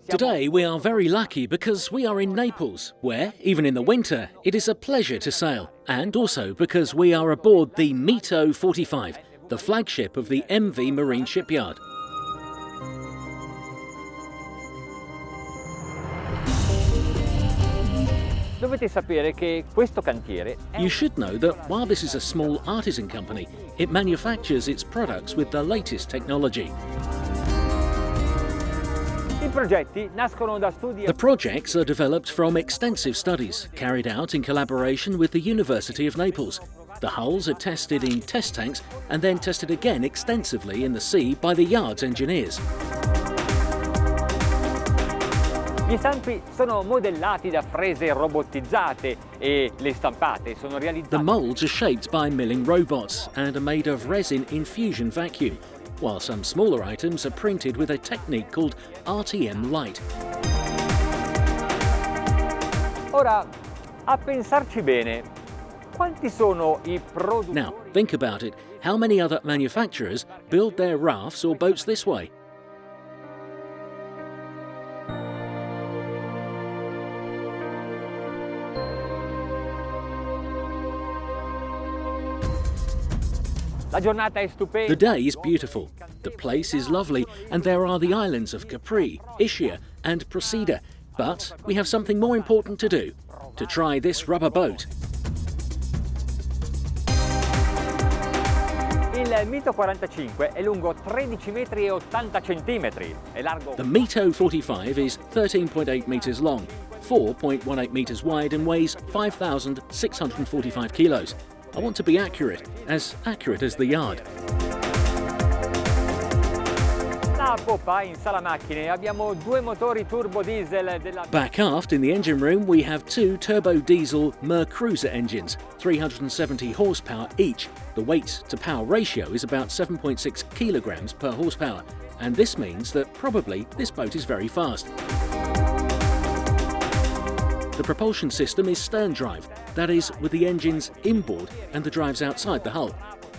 Today we are very lucky because we are in Naples, where, even in the winter, it is a pleasure to sail, and also because we are aboard the MITO 45, the flagship of the MV Marine Shipyard. You should know that while this is a small artisan company, it manufactures its products with the latest technology. The projects are developed from extensive studies carried out in collaboration with the University of Naples. The hulls are tested in test tanks and then tested again extensively in the sea by the yard's engineers. Gli stampi sono modellati da frese robotizzate e le stampate sono realizzate. The molds are shaped by milling robots and are made of resin infusion vacuum, while some smaller items are printed with a technique called RTM light. Ora, a pensarci bene, quanti sono I produttori? Now, think about it. How many other manufacturers build their rafts or boats this way? The day is beautiful, the place is lovely, and there are the islands of Capri, Ischia and Procida. But we have something more important to do, to try this rubber boat. Il MITO 45 è lungo 13 metri e 80 centimetri. È largo. The MITO 45 is 13.8 meters long, 4.18 meters wide and weighs 5,645 kilos. I want to be accurate as the yard. A poppa in sala macchine abbiamo due motori turbo diesel della... Back aft in the engine room we have two turbo diesel Mercruiser engines, 370 horsepower each. The weight to power ratio is about 7.6 kilograms per horsepower, and this means that probably this boat is very fast. The propulsion system is stern drive, that is, with the engines inboard and the drives outside the hull.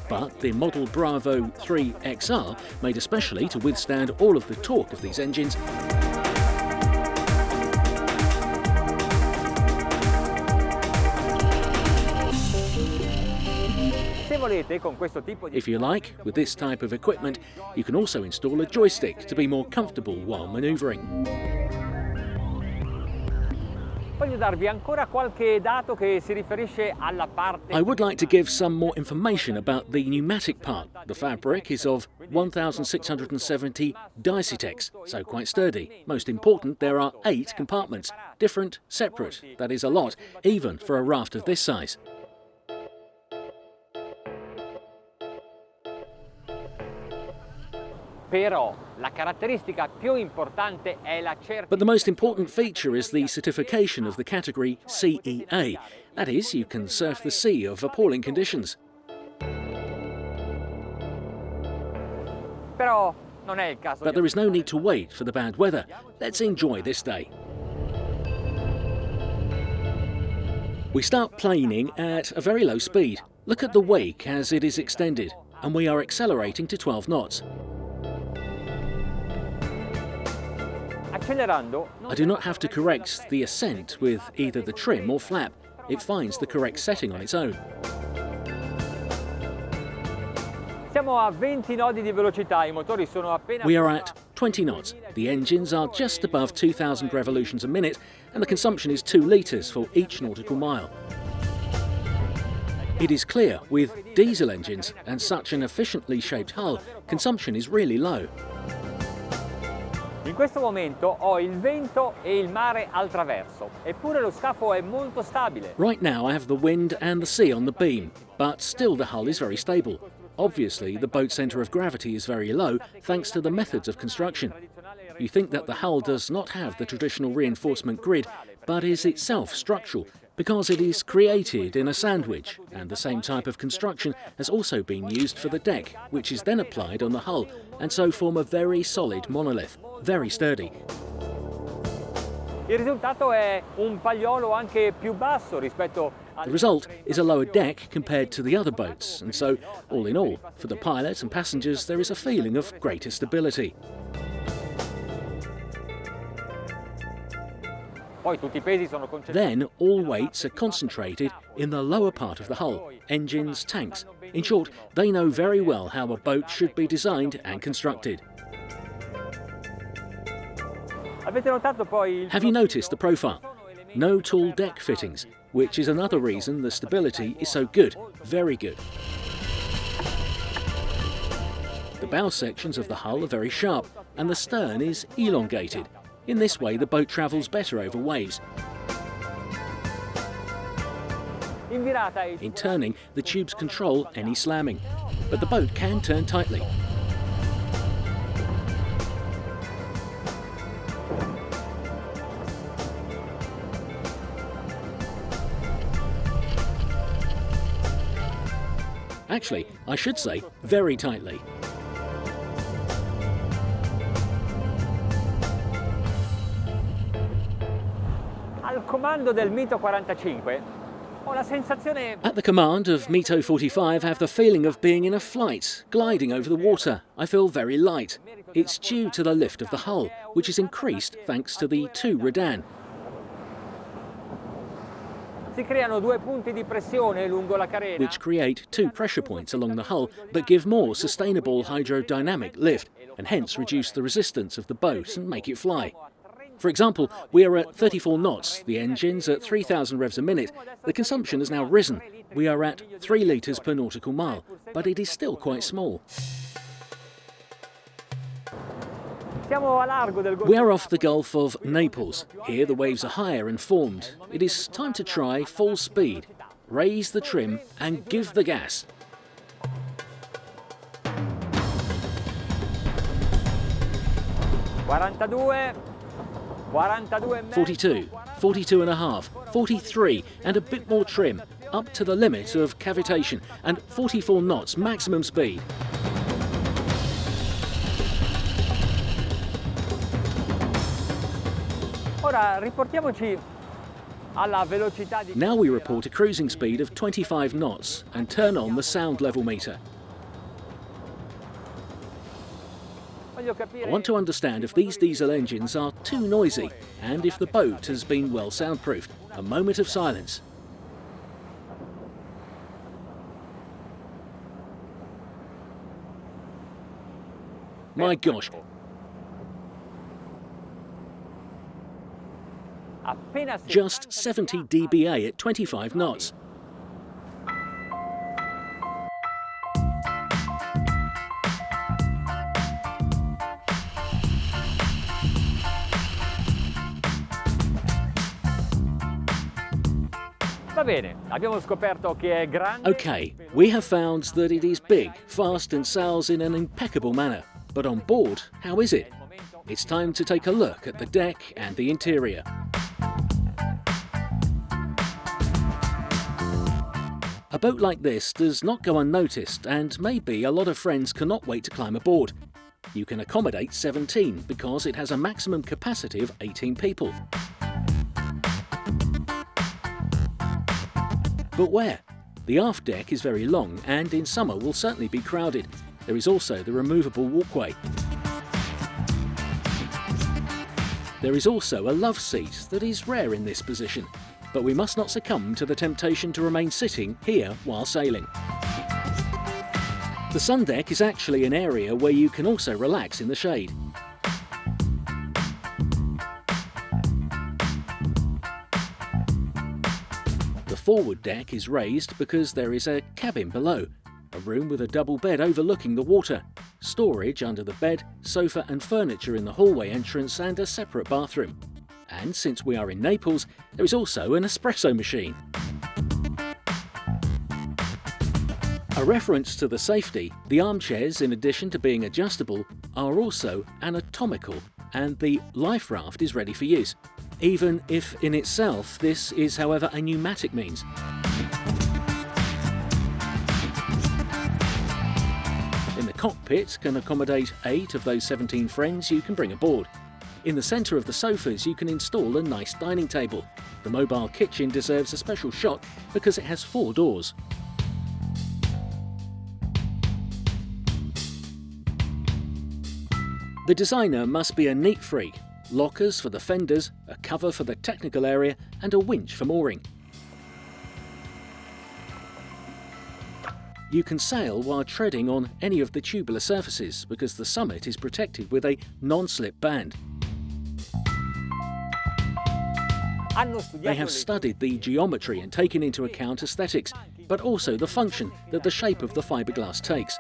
But the model Bravo 3 XR, made especially to withstand all of the torque of these engines, if you like, with this type of equipment, you can also install a joystick to be more comfortable while manoeuvring. I would like to give some more information about the pneumatic part. The fabric is of 1,670 Dicitex, so quite sturdy. Most important, there are 8 compartments, different, separate. That is a lot, even for a raft of this size. But the most important feature is the certification of the category CEA. That is, you can surf the sea of appalling conditions. But there is no need to wait for the bad weather. Let's enjoy this day. We start planing at a very low speed. Look at the wake as it is extended, and we are accelerating to 12 knots. I do not have to correct the ascent with either the trim or flap. It finds the correct setting on its own. We are at 20 knots. The engines are just above 2,000 revolutions a minute, and the consumption is 2 litres for each nautical mile. It is clear, with diesel engines and such an efficiently shaped hull, consumption is really low. In questo momento ho il vento e il mare al traverso, eppure lo scafo è molto stabile. Right now I have the wind and the sea on the beam, but still the hull is very stable. Obviously, the boat's centre of gravity is very low thanks to the methods of construction. You think that the hull does not have the traditional reinforcement grid, but is itself structural, because it is created in a sandwich, and the same type of construction has also been used for the deck, which is then applied on the hull, and so form a very solid monolith, very sturdy. Il risultato è un pagliolo anche più basso rispetto The result is a lower deck compared to the other boats, and so, all in all, for the pilot and passengers there is a feeling of greater stability. Poi tutti I pesi sono concentrati. Then all weights are concentrated in the lower part of the hull, engines, tanks. In short, they know very well how a boat should be designed and constructed. Avete notato poi Have you noticed the profile? No tall deck fittings, which is another reason the stability is so good, very good. The bow sections of the hull are very sharp and the stern is elongated. In this way the boat travels better over waves. in virata In turning, the tubes control any slamming, but the boat can turn tightly. Actually, I should say, very tightly. Al comando del MITO 45 ho la sensazione At the command of MITO 45, I have the feeling of being in a flight, gliding over the water. I feel very light. It's due to the lift of the hull, which is increased thanks to the 2 redan. si creano 2 punti di pressione lungo la carena. Which create 2 pressure points along the hull that give more sustainable hydrodynamic lift and hence reduce the resistance of the boat and make it fly. For example, we are at 34 knots, the engine's at 3,000 revs a minute. The consumption has now risen. We are at 3 litres per nautical mile, but it is still quite small. Siamo a largo del We are off the Gulf of Naples. Here the waves are higher and formed. It is time to try full speed. Raise the trim and give the gas. Quarantadue, 42, 42 and a half, 43 and a bit more trim, up to the limit of cavitation and 44 knots maximum speed. Ora riportiamoci alla velocità di Now we report a cruising speed of 25 knots and turn on the sound level meter. Voglio capire I want to understand if these diesel engines are too noisy and if the boat has been well soundproofed. A moment of silence. My gosh, appena si just 70 dBA at 25 knots. Va bene, abbiamo scoperto che è grande. Okay, we have found that it is big, fast and sails in an impeccable manner. But on board, how is it? It's time to take a look at the deck and the interior. A boat like this does not go unnoticed, and maybe a lot of friends cannot wait to climb aboard. You can accommodate 17 because it has a maximum capacity of 18 people. But where? The aft deck is very long and in summer will certainly be crowded. There is also the removable walkway. There is also a love seat that is rare in this position, but we must not succumb to the temptation to remain sitting here while sailing. The sun deck is actually an area where you can also relax in the shade. The forward deck is raised because there is a cabin below, a room with a double bed overlooking the water, storage under the bed, sofa and furniture in the hallway entrance and a separate bathroom. And since we are in Naples, there is also an espresso machine. A reference to the safety, the armchairs, in addition to being adjustable, are also anatomical, and the life raft is ready for use, even if in itself this is, however, a pneumatic means. In the cockpit can accommodate 8 of those 17 friends you can bring aboard. In the centre of the sofas you can install a nice dining table. The mobile kitchen deserves a special shot because it has 4 doors. The designer must be a neat freak. lockers for the fenders, a cover for the technical area and a winch for mooring. You can sail while treading on any of the tubular surfaces because the summit is protected with a non-slip band. They have studied the geometry and taken into account aesthetics, but also the function that the shape of the fiberglass takes.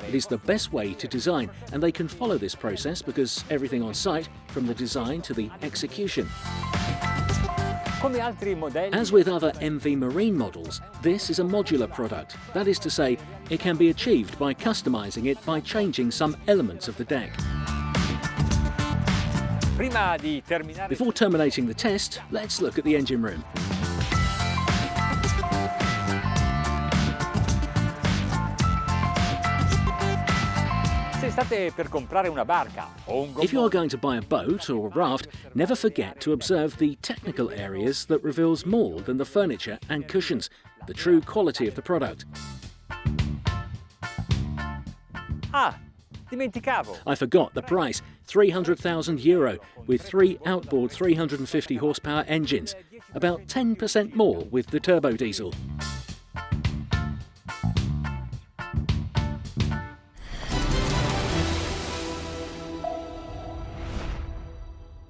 It is the best way to design, and they can follow this process because everything on site, from the design to the execution. As with other MV Marine models, this is a modular product. That is to say, it can be achieved by customizing it by changing some elements of the deck. Before terminating the test, let's look at the engine room. If you are going to buy a boat or a raft, never forget to observe the technical areas that reveals more than the furniture and cushions, the true quality of the product. I forgot the price, €300,000 with 3 outboard 350 horsepower engines, about 10% more with the turbo diesel.